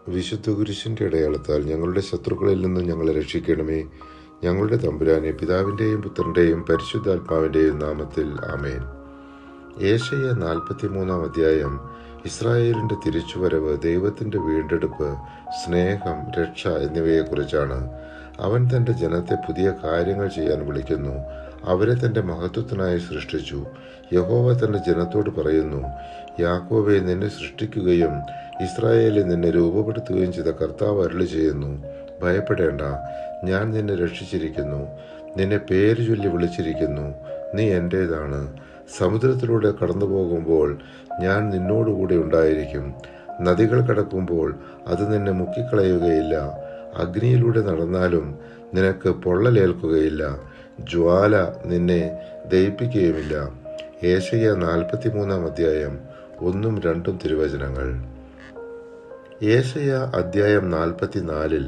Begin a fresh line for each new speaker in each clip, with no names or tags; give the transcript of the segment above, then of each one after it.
വിശുദ്ധ കുരിശിൻ്റെ അടയാളത്താൽ ഞങ്ങളുടെ ശത്രുക്കളിൽ നിന്നും ഞങ്ങളെ രക്ഷിക്കണമേ. ഞങ്ങളുടെ തമ്പുരാനെ, പിതാവിൻ്റെയും പുത്രൻ്റെയും പരിശുദ്ധാത്മാവിൻ്റെയും നാമത്തിൽ ആമേൻ. ഏശയ്യ 43 അധ്യായം ഇസ്രായേലിൻ്റെ തിരിച്ചുവരവ്, ദൈവത്തിൻ്റെ വീണ്ടെടുപ്പ്, സ്നേഹം, രക്ഷ എന്നിവയെക്കുറിച്ചാണ്. അവൻ തൻ്റെ ജനത്തെ പുതിയ കാര്യങ്ങൾ ചെയ്യാൻ വിളിക്കുന്നു. അവരെ തൻ്റെ മഹത്വത്തിനായി സൃഷ്ടിച്ചു. യഹോവ തൻ്റെ ജനത്തോട് പറയുന്നു, യാക്കോബെ, നിന്നെ സൃഷ്ടിക്കുകയും ഇസ്രായേലിൽ നിന്നെ രൂപപ്പെടുത്തുകയും ചെയ്ത കർത്താവ് അരുളി ചെയ്യുന്നു, ഭയപ്പെടേണ്ട, ഞാൻ നിന്നെ രക്ഷിച്ചിരിക്കുന്നു. നിന്നെ പേര് ചൊല്ലി വിളിച്ചിരിക്കുന്നു. നീ എൻ്റേതാണ്. സമുദ്രത്തിലൂടെ കടന്നു പോകുമ്പോൾ ഞാൻ നിന്നോടുകൂടി ഉണ്ടായിരിക്കും. നദികൾ കടക്കുമ്പോൾ അത് നിന്നെ മുക്കിക്കളയുകയില്ല. അഗ്നിയിലൂടെ നടന്നാലും നിനക്ക് പൊള്ളലേൽക്കുകയില്ല. ജ്വാല നിന്നെ ദഹിപ്പിക്കുകയുമില്ല. ഏശയ്യ 43 അധ്യായം 1-2 തിരുവചനങ്ങൾ. ഏശയ്യ അധ്യായം 44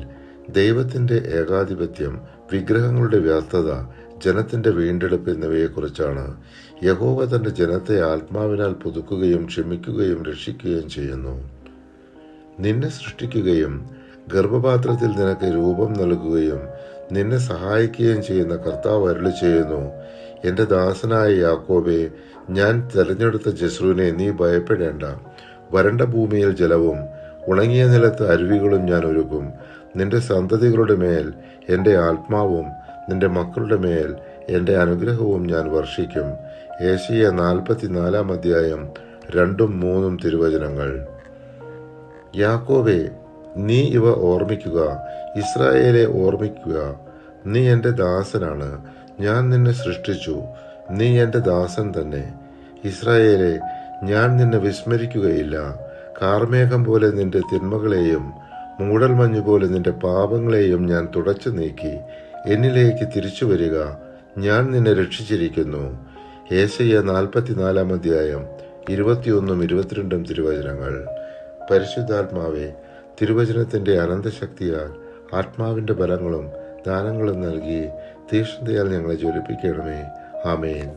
ദൈവത്തിൻ്റെ ഏകാധിപത്യം, വിഗ്രഹങ്ങളുടെ വ്യർത്ഥത, ജനത്തിൻ്റെ വീണ്ടെടുപ്പ് എന്നിവയെക്കുറിച്ചാണ്. യഹോവ തൻ്റെ ജനത്തെ ആത്മാവിനാൽ പുതുക്കുകയും ക്ഷമിക്കുകയും രക്ഷിക്കുകയും ചെയ്യുന്നു. നിന്നെ സൃഷ്ടിക്കുകയും ഗർഭപാത്രത്തിൽ നിനക്ക് രൂപം നൽകുകയും നിന്നെ സഹായിക്കുകയും ചെയ്യുന്ന കർത്താവ് അരുളി ചെയ്യുന്നു, എൻ്റെ ദാസനായ യാക്കോബെ, ഞാൻ തെരഞ്ഞെടുത്ത ജസ്രുവിനെ, നീ ഭയപ്പെടേണ്ട. വരണ്ട ഭൂമിയിൽ ജലവും ഉണങ്ങിയ നിലത്ത് അരുവികളും ഞാൻ ഒരുക്കും. നിന്റെ സന്തതികളുടെ മേൽ എൻ്റെ ആത്മാവും നിന്റെ മക്കളുടെ മേൽ എൻ്റെ അനുഗ്രഹവും ഞാൻ വർഷിക്കും. ഏശയ്യ 44 അധ്യായം 2-3 തിരുവചനങ്ങൾ. യാക്കോബേ, നീ ഇവ ഓർമ്മിക്കുക. ഇസ്രായേലെ ഓർമ്മിക്കുക. നീ എൻ്റെ ദാസനാണ്. ഞാൻ നിന്നെ സൃഷ്ടിച്ചു. നീ എൻ്റെ ദാസൻ തന്നെ. ഇസ്രായേലെ, ഞാൻ നിന്നെ വിസ്മരിക്കുകയില്ല. കാർമേഘം പോലെ നിന്റെ തിന്മകളെയും മൂടൽമഞ്ഞു പോലെ നിന്റെ പാപങ്ങളെയും ഞാൻ തുടച്ചു നീക്കി. എന്നിലേക്ക് തിരിച്ചു വരിക. ഞാൻ നിന്നെ രക്ഷിച്ചിരിക്കുന്നു. ഏശയ്യ 44 അധ്യായം 21-22 തിരുവചനങ്ങൾ. പരിശുദ്ധാത്മാവെ, തിരുവചനത്തിൻ്റെ അനന്തശക്തിയാൽ ആത്മാവിൻ്റെ ബലങ്ങളും ദാനങ്ങളും നൽകി തീക്ഷ്ണതയാൽ ഞങ്ങളെ ജ്വലിപ്പിക്കണമേ. ആമേൻ.